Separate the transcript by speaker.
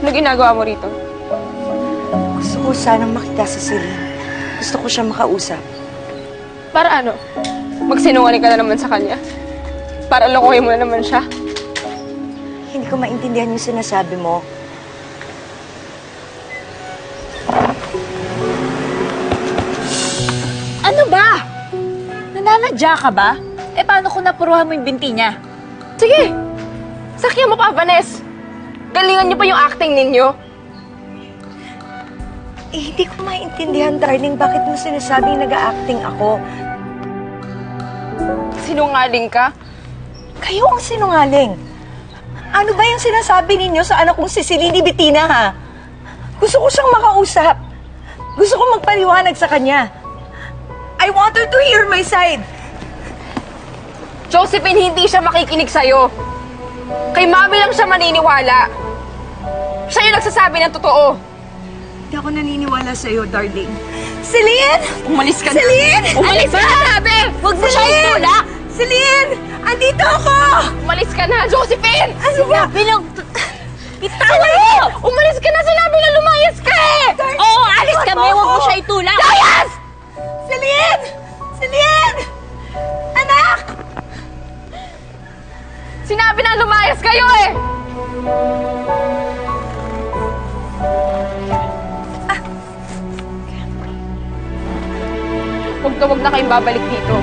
Speaker 1: Ano ginagawa mo rito?
Speaker 2: Gusto ko sanang makita si Celine. Gusto ko siya makausap.
Speaker 1: Para ano? Magsinungaling ka na naman sa kanya? Para lokohin mo na naman siya?
Speaker 2: Hindi ko maintindihan yung sinasabi mo.
Speaker 3: Ano ba? Nananadya ka ba? Eh, paano kung napuruhan mo yung binti niya?
Speaker 1: Sige! Sakyan mo pa, Vanessa! Galingan niyo pa yung acting ninyo!
Speaker 2: Eh, hindi ko maintindihan, darling, bakit mo sinasabing nag-a-acting ako?
Speaker 1: Sinungaling ka?
Speaker 2: Kayo ang sinungaling. Ano ba yung sinasabi ninyo sa anak kong si Celine Bettina, ha? Gusto ko siyang makausap. Gusto ko magpaliwanag sa kanya. I want her to hear my side.
Speaker 1: Josephine, hindi siya makikinig sa'yo. Kay Mami lang siya maniniwala. Siya yung nagsasabi ng totoo.
Speaker 2: Hindi ako naniniwala sa'yo, darling. Celine!
Speaker 1: Umalis ka na!
Speaker 2: Celine!
Speaker 1: Umalis ka na, sabi! Huwag mo siya itulak!
Speaker 2: Celine! Andito ako!
Speaker 1: Umalis ka na, Josephine!
Speaker 2: Ano ba?
Speaker 3: Bilang...
Speaker 1: Bitawan mo! Umalis ka na! Sinabi na lumayas ka eh!
Speaker 3: Oo, alis kami! Huwag mo siya itulak!
Speaker 1: Layas!
Speaker 2: Celine! Celine! Anak!
Speaker 1: Sinabi na lumayas kayo eh! Huwag na kayong babalik dito.